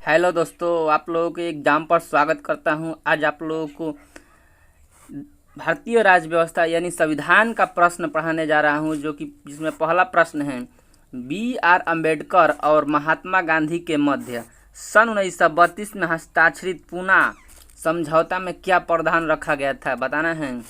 Hello दोस्तों, आप लोगों के एग्जाम पर स्वागत करता हूं। आज आप लोगों को भारतीय राज्य व्यवस्था यानी संविधान का प्रश्न पढ़ाने जा रहा हूं, जो कि जिसमें पहला प्रश्न है, B.R. अम्बेडकर और महात्मा गांधी के मध्य सन 1932 में हस्ताक्षरित पूना समझौता में क्या प्रावधान रखा गया था। बताना है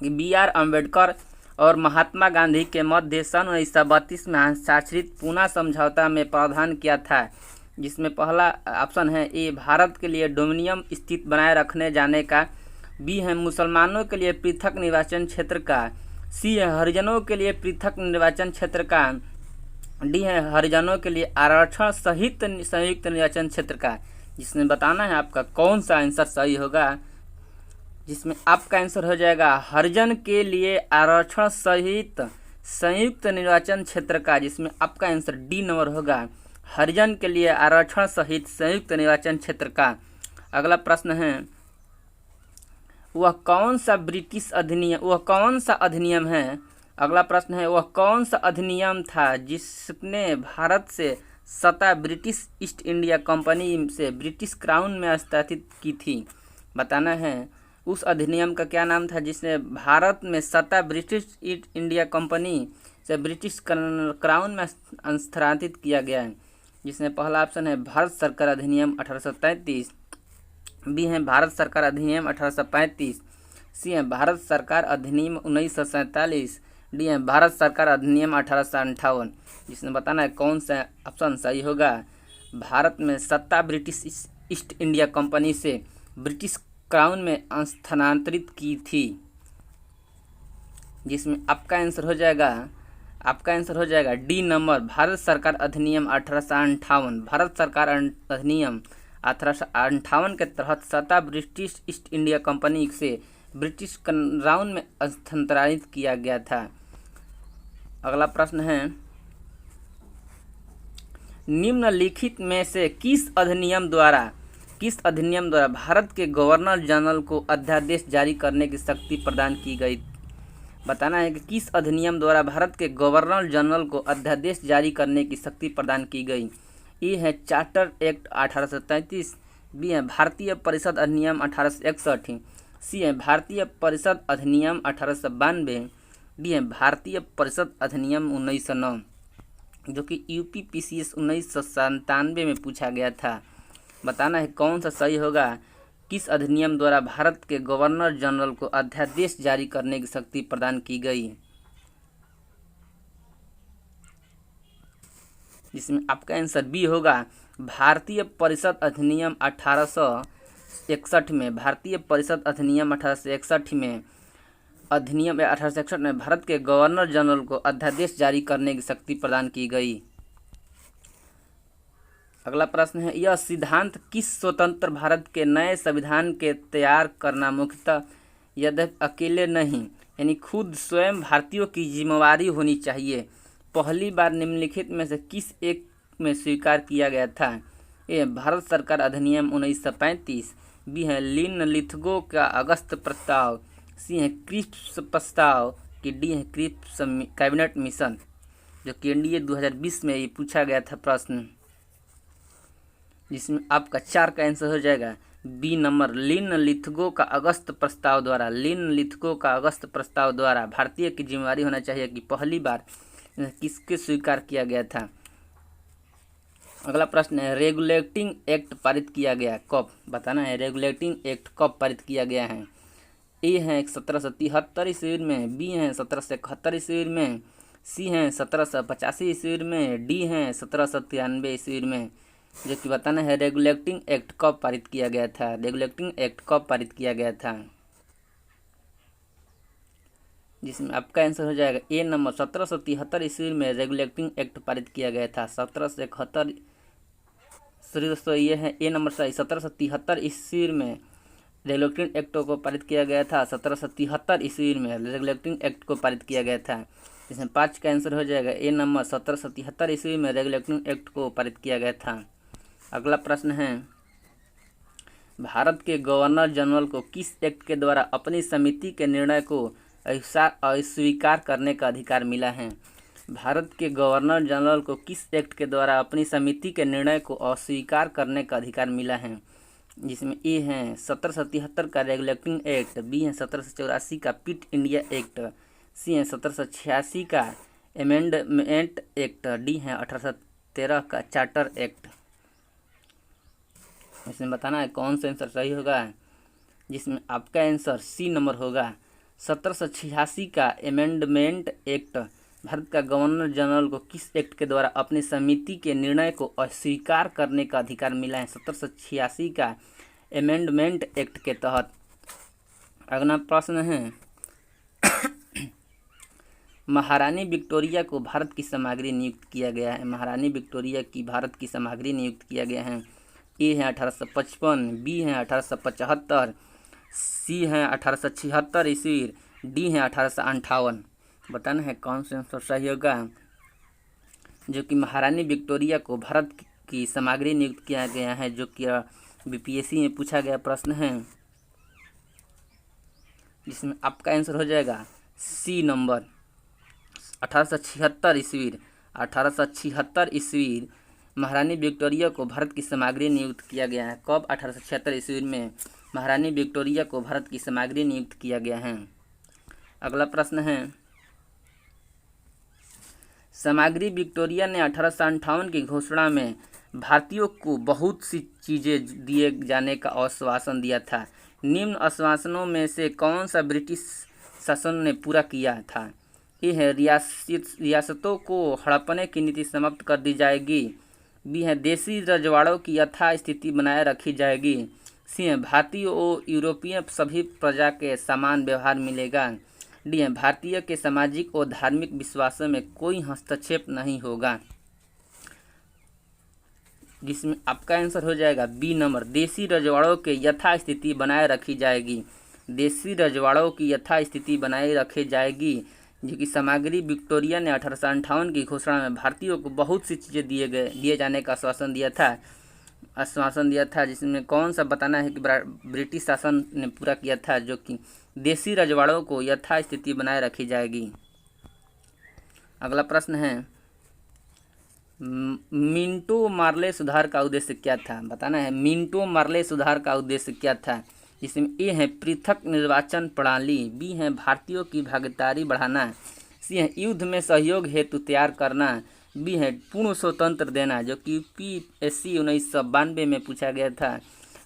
कि B.R. अम्बेडकर और महात्मा गांधी के मध्य सन 1932 में हस्ताक्षरित पूना समझौता में प्रावधान किया था, जिसमें पहला ऑप्शन है ए भारत के लिए डोमिनियन स्थित बनाए रखने जाने का, बी है मुसलमानों के लिए पृथक निर्वाचन क्षेत्र का, सी है हरिजनों के लिए पृथक निर्वाचन क्षेत्र का, डी है हरिजनों के लिए आरक्षण सहित संयुक्त निर्वाचन क्षेत्र का। जिसमें बताना है आपका कौन सा आंसर सही होगा। जिसमें आपका आंसर हो जाएगा हरिजन के लिए आरक्षण सहित संयुक्त निर्वाचन क्षेत्र का, जिसमें आपका आंसर डी नंबर होगा, हरिजन के लिए आरक्षण सहित संयुक्त निर्वाचन क्षेत्र का। अगला प्रश्न है, वह कौन सा अधिनियम है। अगला प्रश्न है, वह कौन सा अधिनियम था जिसने भारत से सत्ता ब्रिटिश ईस्ट इंडिया कंपनी से ब्रिटिश क्राउन में हस्तांतरित की थी। बताना है उस अधिनियम का क्या नाम था जिसने भारत में सत्ता ब्रिटिश ईस्ट इंडिया कंपनी से ब्रिटिश क्राउन में हस्तांतरित किया गया है। जिसमें पहला ऑप्शन है भारत सरकार अधिनियम 1833, बी है भारत सरकार अधिनियम 1835, सी है भारत सरकार अधिनियम 1947, डी है भारत सरकार अधिनियम 1858। जिसमें बताना है कौन सा ऑप्शन सही होगा। भारत में सत्ता ब्रिटिश ईस्ट इंडिया कंपनी से ब्रिटिश क्राउन में स्थानांतरित की थी। जिसमें आपका आंसर हो जाएगा डी नंबर, भारत सरकार अधिनियम 1858। भारत सरकार अधिनियम 1858 के तहत सत्ता ब्रिटिश ईस्ट इंडिया कंपनी से ब्रिटिश क्राउन में स्थानांतरित किया गया था। अगला प्रश्न है, निम्नलिखित में से किस अधिनियम द्वारा भारत के गवर्नर जनरल को अध्यादेश जारी करने की शक्ति प्रदान की गई। बताना है कि किस अधिनियम द्वारा भारत के गवर्नर जनरल को अध्यादेश जारी करने की शक्ति प्रदान की गई। ए है चार्टर एक्ट 1833, बी है भारतीय परिषद अधिनियम 1861, सी है भारतीय परिषद अधिनियम 1892, डी है भारतीय परिषद अधिनियम 1909, जो कि UPPCS 1997 में पूछा गया था। बताना है कौन सा सही होगा। किस अधिनियम द्वारा भारत के गवर्नर जनरल को अध्यादेश जारी करने की शक्ति प्रदान की गई। जिसमें आपका आंसर बी होगा, भारतीय परिषद अधिनियम 1861 में। भारतीय परिषद अधिनियम 1861 में भारत के गवर्नर जनरल को अध्यादेश जारी करने की शक्ति प्रदान की गई। अगला प्रश्न है, यह सिद्धांत किस स्वतंत्र भारत के नए संविधान के तैयार करना मुख्यतः यद्यपि अकेले नहीं यानी खुद स्वयं भारतीयों की जिम्मेवारी होनी चाहिए, पहली बार निम्नलिखित में से किस एक में स्वीकार किया गया था। ए भारत सरकार अधिनियम 1935, बी है लिन लिथगो का अगस्त प्रस्ताव, सी है क्रिप्स प्रस्ताव, कि डी है क्रिप्स कैबिनेट मिशन, जो कि NDA 2020 में ये पूछा गया था प्रश्न। जिसमें आपका 4 का आंसर हो जाएगा बी नंबर, लिन लिथगो का अगस्त प्रस्ताव द्वारा भारतीय की जिम्मेवारी होना चाहिए कि पहली बार किसके स्वीकार किया गया था। अगला प्रश्न है, रेगुलेटिंग एक्ट पारित किया गया कब। बताना है रेगुलेटिंग एक्ट कब पारित किया गया है। ए है 1773 ईस्वी में, बी है 1771 ईस्वी में, सी है 1785 ईस्वी में, डी है 1793 ईस्वी में। जो कि बताना है रेगुलेटिंग एक्ट कब पारित किया गया था। जिसमें आपका आंसर हो जाएगा ए नंबर, 1773 ईस्वी में रेगुलेटिंग एक्ट पारित किया गया था। 1771 दोस्तों ये है ए नंबर सही, 1773 ईस्वी में रेगुलेटिंग एक्ट को पारित किया गया था। 1773 ईस्वी में रेगुलेटिंग एक्ट को पारित किया गया था। इसमें 5 का आंसर हो जाएगा ए नंबर, 1773 ईस्वी में रेगुलेटिंग एक्ट को पारित किया गया था। अगला प्रश्न है, भारत के गवर्नर जनरल को किस एक्ट के द्वारा अपनी समिति के निर्णय को अस्वीकार करने का अधिकार मिला है। भारत के गवर्नर जनरल को किस एक्ट के द्वारा अपनी समिति के निर्णय को अस्वीकार करने का अधिकार मिला है? जिसमें ए है 1773 का रेगुलेटिंग एक्ट, बी है 1784 का पिट इंडिया एक्ट, सी है 1786 का अमेंडमेंट एक्ट, डी है 1813 का चार्टर एक्ट। इसमें बताना है कौन सा आंसर सही होगा, जिसमें आपका आंसर सी नंबर होगा। 1786 का अमेंडमेंट एक्ट भारत का गवर्नर जनरल को किस एक्ट के द्वारा अपनी समिति के निर्णय को अस्वीकार करने का अधिकार मिला है? 1786 का अमेंडमेंट एक्ट के तहत। अगला प्रश्न है महारानी विक्टोरिया को भारत की सामग्री नियुक्त किया गया है। महारानी विक्टोरिया की भारत की सामग्री नियुक्त किया गया है। ए है 1855, बी है 1875, सी है 1876 ईस्वी, डी है 1858। बताना है कौन सा आंसर सही होगा, जो कि महारानी विक्टोरिया को भारत की सामग्री नियुक्त किया गया है, जो कि बीपीएससी में पूछा गया प्रश्न है, जिसमें आपका आंसर हो जाएगा सी नंबर 1876 ईस्वी। 1876 ईस्वी महारानी विक्टोरिया को भारत की सामग्री नियुक्त किया गया है। कब? 1876 ईस्वी में महारानी विक्टोरिया को भारत की सामग्री नियुक्त किया गया है। अगला प्रश्न है सामग्री विक्टोरिया ने 1858 की घोषणा में भारतीयों को बहुत सी चीज़ें दिए जाने का आश्वासन दिया था। निम्न आश्वासनों में से कौन सा ब्रिटिश शासन ने पूरा किया था? ये है रियासतों को हड़पने की नीति समाप्त कर दी जाएगी, बी है देसी रजवाड़ों की यथा स्थिति बनाए रखी जाएगी, सी है भारतीय और यूरोपीय सभी प्रजा के समान व्यवहार मिलेगा, डी है भारतीय के सामाजिक और धार्मिक विश्वासों में कोई हस्तक्षेप नहीं होगा। जिसमें आपका आंसर हो जाएगा बी नंबर देसी रजवाड़ों के यथा स्थिति बनाए रखी जाएगी। देसी रजवाड़ों की यथा स्थिति बनाए रखी जाएगी, जो कि सामग्री विक्टोरिया ने 1858 की घोषणा में भारतीयों को बहुत सी चीज़ें दिए जाने का आश्वासन दिया था, जिसमें कौन सा बताना है कि ब्रिटिश शासन ने पूरा किया था, जो कि देसी रजवाड़ों को यथा स्थिति बनाए रखी जाएगी। अगला प्रश्न है मिंटो मार्ले सुधार का उद्देश्य क्या था? बताना है मिंटो मार्ले सुधार का उद्देश्य क्या था। जिसमें ए है पृथक निर्वाचन प्रणाली, बी है भारतीयों की भागीदारी बढ़ाना, सी है युद्ध में सहयोग हेतु तैयार करना, बी है पूर्ण स्वतंत्र देना, जो कि यूपीएससी 1992 में पूछा गया था।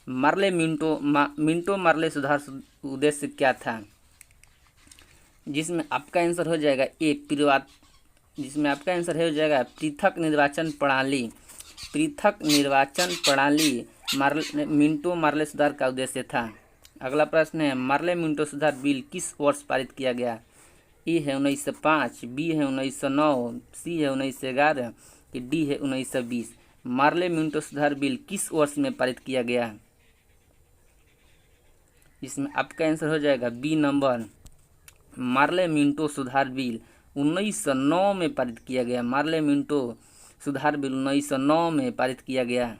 मिंटो मार्ले सुधार उद्देश्य क्या था? जिसमें आपका आंसर हो जाएगा पृथक निर्वाचन प्रणाली। पृथक निर्वाचन प्रणाली मिंटो मार्ले सुधार का उद्देश्य था। अगला प्रश्न है मार्ले मिंटो सुधार बिल किस वर्ष पारित किया गया? ए है 1905, बी है 1909, सी है 1911, कि डी है 1920। मार्ले मिंटो सुधार बिल किस वर्ष में पारित किया गया? इसमें आपका आंसर हो जाएगा बी नंबर मार्ले मिंटो सुधार बिल 1909 में पारित किया गया। मार्ले मिंटो सुधार बिल 1909 में पारित किया गया।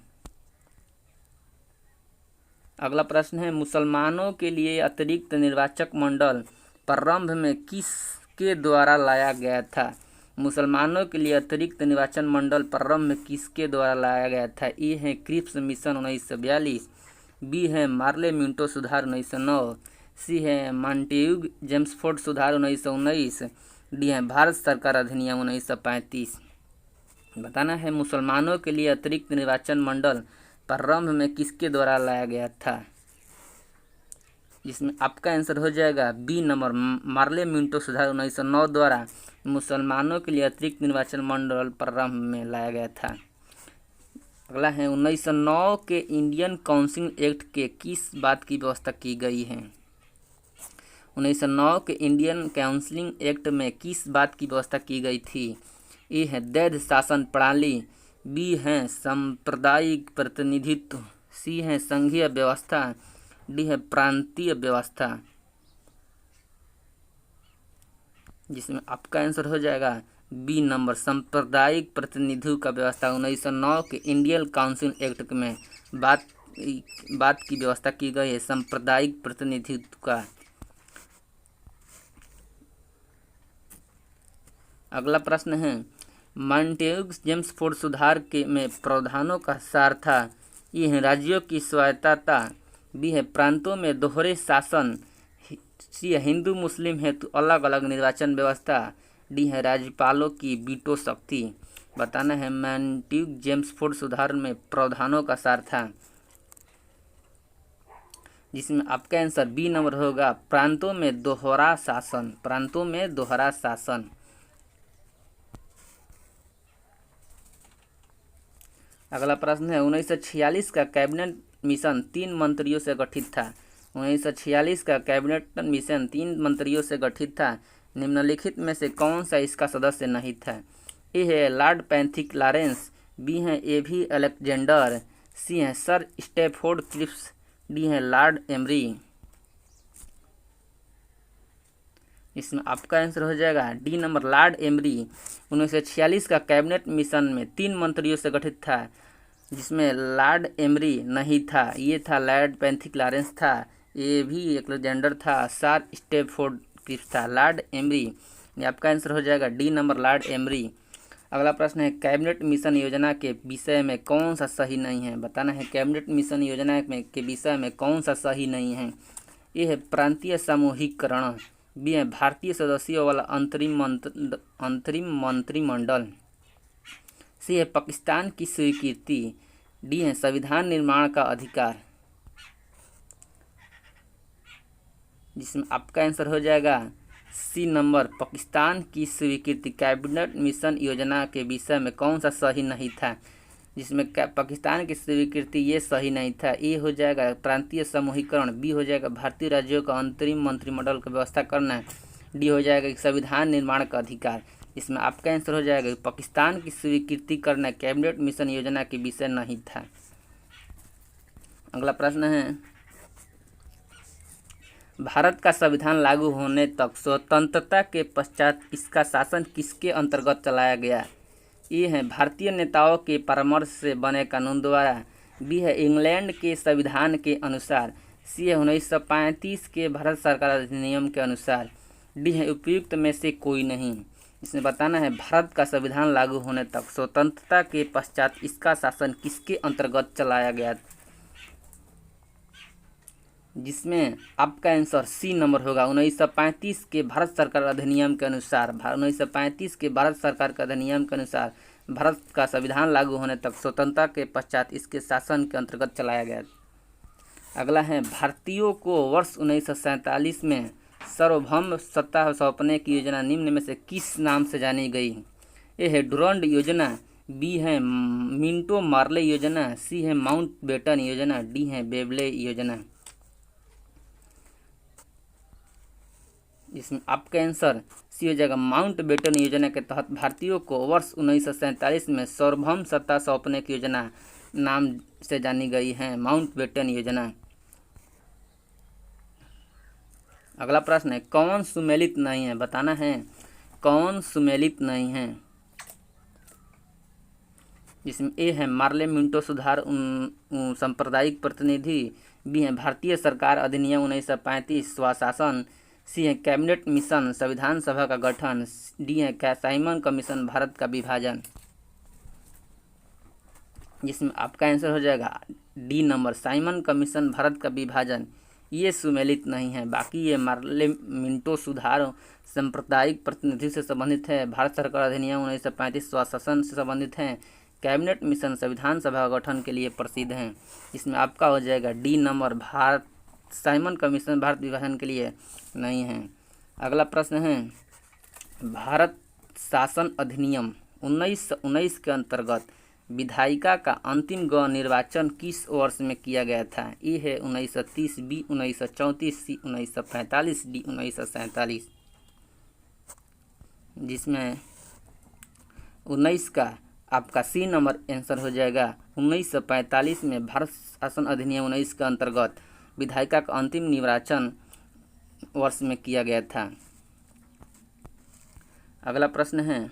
अगला प्रश्न है मुसलमानों के लिए अतिरिक्त निर्वाचक मंडल प्रारंभ में किसके द्वारा लाया गया था? मुसलमानों के लिए अतिरिक्त निर्वाचन मंडल प्रारंभ में किसके द्वारा लाया गया था? ए है क्रिप्स मिशन 1942, बी है मार्ले मिंटो सुधार 1909, सी है मॉन्टेग्यू जेम्सफोर्ड सुधार 1919, डी है भारत सरकार अधिनियम 1935। बताना है मुसलमानों के लिए अतिरिक्त निर्वाचन मंडल प्रारंभ में किसके द्वारा लाया गया था? जिसमें आपका आंसर हो जाएगा बी नंबर मार्ले मिंटो सुधार 1909 द्वारा मुसलमानों के लिए अतिरिक्त निर्वाचन मंडल प्रारंभ में लाया गया था। अगला है 1909 के इंडियन काउंसिल एक्ट के किस बात की व्यवस्था की गई है? 1909 के इंडियन काउंसिल एक्ट में किस बात की व्यवस्था की गई थी? ए है दैध शासन प्रणाली, बी है सांप्रदायिक प्रतिनिधित्व, सी है संघीय व्यवस्था, डी है प्रांतीय व्यवस्था। जिसमें आपका आंसर हो जाएगा बी नंबर सांप्रदायिक प्रतिनिधित्व का व्यवस्था 1909 के इंडियन काउंसिल एक्ट में बात की व्यवस्था की गई है सांप्रदायिक प्रतिनिधित्व का। अगला प्रश्न है मॉन्टेग्यू जेम्सफोर्ड सुधार के में प्रावधानों का सार था। ये है राज्यों की स्वायत्तता, बी है प्रांतों में दोहरे शासन, सी है हिंदू मुस्लिम हेतु अलग अलग निर्वाचन व्यवस्था, डी है राज्यपालों की वीटो शक्ति। बताना है मॉन्टेग्यू जेम्सफोर्ड सुधार में प्रावधानों का सार था, जिसमें आपका आंसर बी नंबर होगा प्रांतों में दोहरा शासन, प्रांतों में दोहरा शासन। अगला प्रश्न है 1946 का कैबिनेट मिशन 3 मंत्रियों से गठित था। 1946 का कैबिनेट मिशन 3 मंत्रियों से गठित था। निम्नलिखित में से कौन सा इसका सदस्य नहीं था? ए है लॉर्ड पैथिक लॉरेंस, बी है एवी अलेक्जेंडर, सी है सर स्टैफोर्ड क्रिप्स, डी है लॉर्ड एमरी। इसमें आपका आंसर हो जाएगा डी नंबर लॉर्ड एमरी। 1946 का कैबिनेट मिशन में 3 मंत्रियों से गठित था, जिसमें लॉर्ड एमरी नहीं था, ये था लॉर्ड पैथिक लॉरेंस था, ये भी अलेक्जेंडर था, सर स्टैफोर्ड क्रिप्स था, लॉर्ड एमरी। ये आपका आंसर हो जाएगा डी नंबर लॉर्ड एमरी। अगला प्रश्न है कैबिनेट मिशन योजना के विषय में कौन सा सही नहीं है? बताना है कैबिनेट मिशन योजना के विषय में कौन सा सही नहीं है। ये है प्रांतीय समूहीकरण, बी है भारतीय सदस्यों वाला अंतरिम मंत्रिमंडल, सी है पाकिस्तान की स्वीकृति, डी है संविधान निर्माण का अधिकार। जिसमें आपका आंसर हो जाएगा सी नंबर पाकिस्तान की स्वीकृति। कैबिनेट मिशन योजना के विषय में कौन सा सही नहीं था? जिसमें पाकिस्तान की स्वीकृति ये सही नहीं था। ए हो जाएगा प्रांतीय समूहीकरण, बी हो जाएगा भारतीय राज्यों का अंतरिम मंत्रिमंडल की व्यवस्था करना, डी हो जाएगा संविधान निर्माण का अधिकार। इसमें आपका आंसर हो जाएगा पाकिस्तान की स्वीकृति करना कैबिनेट मिशन योजना के विषय नहीं था। अगला प्रश्न है भारत का संविधान लागू होने तक स्वतंत्रता के पश्चात इसका शासन किसके अंतर्गत चलाया गया? ये है भारतीय नेताओं के परामर्श से बने कानून द्वारा, बी है इंग्लैंड के संविधान के अनुसार, सी है 1935 के भारत सरकार अधिनियम के अनुसार, डी है उपयुक्त में से कोई नहीं। इसमें बताना है भारत का संविधान लागू होने तक स्वतंत्रता के पश्चात इसका शासन किसके अंतर्गत चलाया गया, जिसमें आपका आंसर सी नंबर होगा 1935 के भारत सरकार अधिनियम के अनुसार। 1935 के भारत सरकार के अधिनियम के अनुसार भारत का संविधान लागू होने तक स्वतंत्रता के पश्चात इसके शासन के अंतर्गत चलाया गया। अगला है भारतीयों को वर्ष 1947 में सार्वभौम सत्ता सौंपने की योजना निम्न में से किस नाम से जानी गई? ए है डुरंड योजना, बी है मिंटो मार्ले योजना, सी है माउंटबेटन योजना, डी है बेबले योजना। इसमें आपका आंसर सी हो जाएगा माउंटबेटन योजना के तहत भारतीयों को वर्ष 1947 में सार्वभौम सत्ता सौंपने की योजना नाम से जानी गई है, माउंटबेटन योजना। अगला प्रश्न है कौन सुमेलित नहीं है? बताना है कौन सुमेलित नहीं है। जिसमें ए है मार्ले मिंटो सुधार सांप्रदायिक प्रतिनिधि, बी है भारतीय सरकार अधिनियम 1935 स्वशासन, सी है कैबिनेट मिशन संविधान सभा का गठन, डी है साइमन कमीशन भारत का विभाजन। जिसमें आपका आंसर हो जाएगा D number Simon commission Bharat का विभाजन, ये सुमेलित नहीं है। बाकी ये मार्ले मिंटो सुधार सांप्रदायिक प्रतिनिधि से संबंधित है, भारत सरकार अधिनियम 1935 स्वशासन से संबंधित है, कैबिनेट मिशन संविधान सभा गठन के लिए प्रसिद्ध हैं। इसमें आपका हो जाएगा D number Bharat Simon commission Bharat विभाजन के लिए नहीं है। अगला प्रश्न है भारत शासन अधिनियम 1919 के अंतर्गत विधायिका का अंतिम गौ निर्वाचन किस वर्ष में किया गया था? ए है 1930, बी 1934, सी 1945, डी 1947। जिसमें 19 का आपका सी नंबर आंसर हो जाएगा 1945 में भारत शासन अधिनियम 19 के अंतर्गत विधायिका का अंतिम निर्वाचन वर्ष में किया गया था। अगला प्रश्न है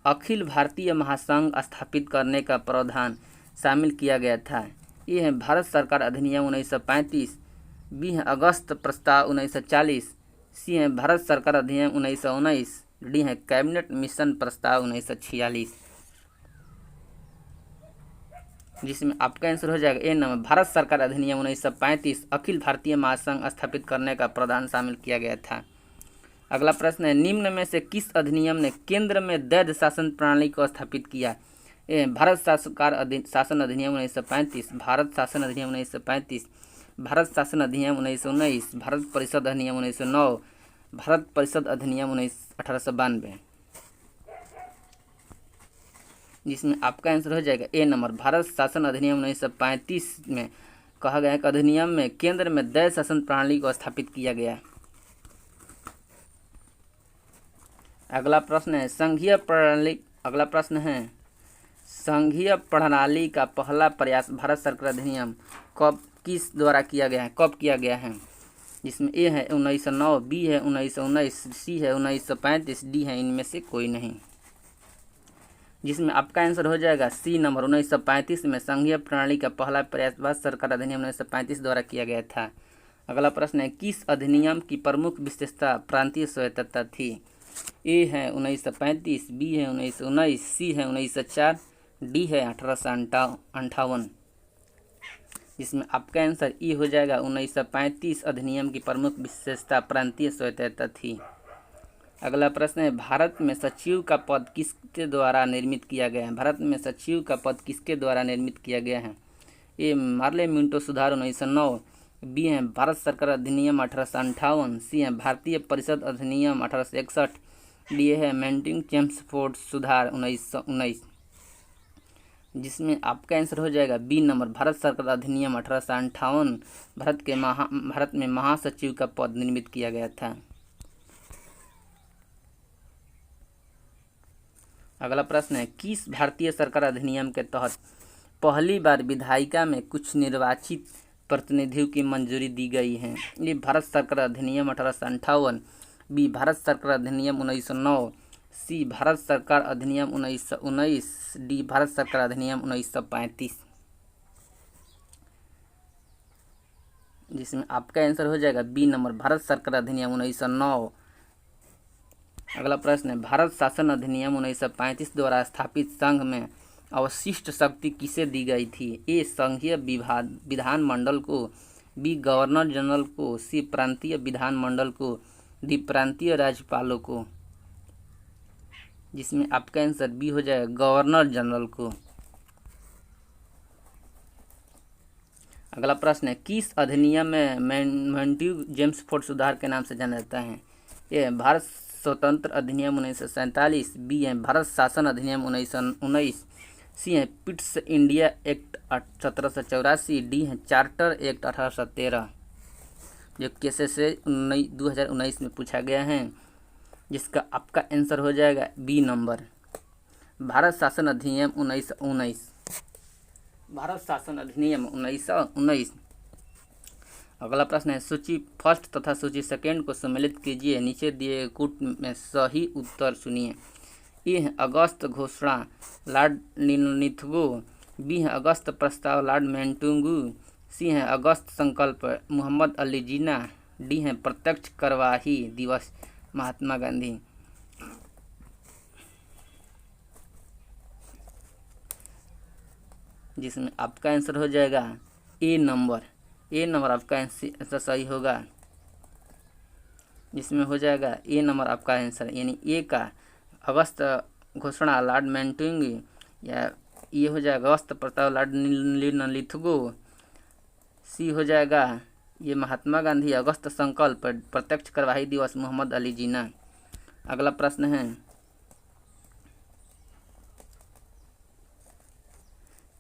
अखिल भारतीय महासंघ स्थापित करने का प्रावधान शामिल किया गया था। ये है भारत सरकार अधिनियम 1935, बी है अगस्त प्रस्ताव 1940, सी है भारत सरकार अधिनियम 1919, डी है कैबिनेट मिशन प्रस्ताव 1946, जिसमें आपका आंसर हो जाएगा ए नंबर भारत सरकार अधिनियम 1935 अखिल भारतीय महासंघ स्थापित करने का प्रावधान शामिल किया गया था। अगला प्रश्न है निम्न में से किस अधिनियम ने केंद्र में वैध शासन प्रणाली को स्थापित किया? ए भारत शासन अधिनियम 1935, भारत शासन अधिनियम 1935, भारत शासन अधिनियम 1919, भारत परिषद अधिनियम 1909, भारत परिषद अधिनियम 1892, जिसमें आपका आंसर हो जाएगा ए नंबर भारत शासन अधिनियम 1935 में कहा गया है कि अधिनियम में केंद्र में वैध शासन प्रणाली को स्थापित किया गया। अगला प्रश्न है संघीय प्रणाली का पहला प्रयास भारत सरकार अधिनियम किस द्वारा किया गया है, कब किया गया है? जिसमें ए है 1909, बी है 1919, सी है 1935, डी है इनमें से कोई नहीं, जिसमें आपका आंसर हो जाएगा सी नंबर 1935 में संघीय प्रणाली का पहला प्रयास भारत सरकार अधिनियम 1935 द्वारा किया गया था। अगला प्रश्न है किस अधिनियम की प्रमुख विशेषता प्रांतीय स्वायत्तता थी? ए है 1935, बी है 1919, सी है 1904, डी है 1858, जिसमें आपका आंसर ई हो जाएगा 1935 अधिनियम की प्रमुख विशेषता प्रांतीय स्वायत्तता थी। अगला प्रश्न है भारत में सचिव का पद किसके द्वारा निर्मित किया गया है? भारत में सचिव का पद किसके द्वारा निर्मित किया गया है? ए मार्ले मिंटो सुधार 1909, बी है भारत सरकार अधिनियम 1858, सी है भारतीय परिषद अधिनियम 1861, डी है मेंटिंग चेम्सफोर्ड सुधार 1919, जिसमें आपका आंसर हो जाएगा बी नंबर भारत सरकार अधिनियम 1858 भारत में महासचिव का पद निर्मित किया गया था। अगला प्रश्न है किस भारतीय सरकार अधिनियम के तहत पहली बार विधायिका में कुछ निर्वाचित प्रतिनिधियों की मंजूरी दी गई है? ये भारत सरकार अधिनियम 1858, बी भारत सरकार अधिनियम 1909, सी भारत सरकार अधिनियम 1919, डी भारत सरकार अधिनियम 1935, जिसमें आपका आंसर हो जाएगा बी नंबर भारत सरकार अधिनियम 1909। अगला प्रश्न है भारत शासन अधिनियम 1935 द्वारा स्थापित संघ में अवशिष्ट शक्ति किसे दी गई थी? ए संघीय विधानमंडल को, बी गवर्नर जनरल को, सी प्रांतीय विधानमंडल को, डी प्रांतीय राज्यपालों को, जिसमें आपका आंसर बी हो जाएगा गवर्नर जनरल को। अगला प्रश्न है किस अधिनियम में मेंटिंग चेम्सफोर्ड सुधार के नाम से जाना जाता है? ए भारत स्वतंत्र अधिनियम 1947, बी है भारत शासन अधिनियम 1919, सी है पिट्स इंडिया एक्ट 1784, डी है चार्टर एक्ट 1813, जो केसेस 2019 में पूछा गया है, जिसका आपका आंसर हो जाएगा बी नंबर भारत शासन अधिनियम 1919, भारत शासन अधिनियम 1919। अगला प्रश्न है सूची फर्स्ट तथा सूची सेकेंड को सम्मिलित कीजिए, नीचे दिए कूट में सही उत्तर चुनिए। ए है अगस्त घोषणा लॉर्ड निथगो, बी है अगस्त प्रस्ताव लॉर्ड मेंटुंगू, सी है अगस्त संकल्प मोहम्मद अली जिन्ना, डी है प्रत्यक्ष कार्यवाही दिवस महात्मा गांधी। जिसमें आपका आंसर हो जाएगा ए नंबर आपका आंसर सही होगा, जिसमें हो जाएगा ए नंबर आपका आंसर, यानी ए का अगस्त घोषणा लॉर्ड मेंटुंग, या ये हो जाएगा अगस्त प्रस्ताव लॉर्ड निथगो, सी हो जाएगा ये महात्मा गांधी अगस्त संकल्प प्रत्यक्ष कार्यवाही दिवस मोहम्मद अली जिन्ना। अगला प्रश्न है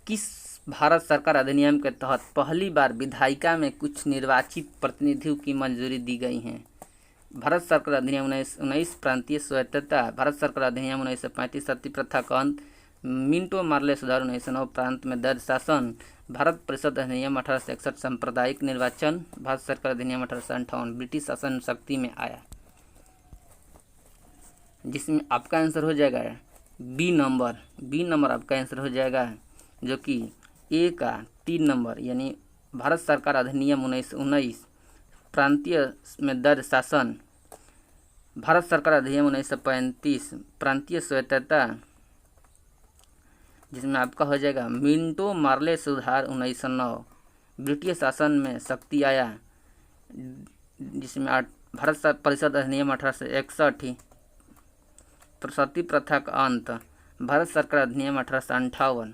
किस भारत सरकार अधिनियम के तहत पहली बार विधायिका में कुछ निर्वाचित प्रतिनिधियों की मंजूरी दी गई है? भारत सरकार अधिनियम 1919 प्रांतीय स्वायत्तता, भारत सरकार अधिनियम 1935 सती प्रथा का अंत, मिंटो मार्ले सुधार 1909 प्रांत में दर्ज शासन, भारत परिषद अधिनियम 1861 सांप्रदायिक निर्वाचन, भारत सरकार अधिनियम 1858 ब्रिटिश शासन शक्ति में आया। जिसमें आपका आंसर हो जाएगा बी नंबर आपका आंसर हो जाएगा, जो कि ए का 3 नंबर यानी भारत सरकार अधिनियम 1919 प्रांतीय में दर्ज शासन, भारत सरकार अधिनियम 1935, प्रांतीय स्वायत्तता, जिसमें आपका हो जाएगा मिंटो मार्ले सुधार 1909, ब्रिटिश शासन में शक्ति आया, जिसमें भारत परिषद अधिनियम 1861, सती प्रथा का अंत, भारत सरकार अधिनियम 1858।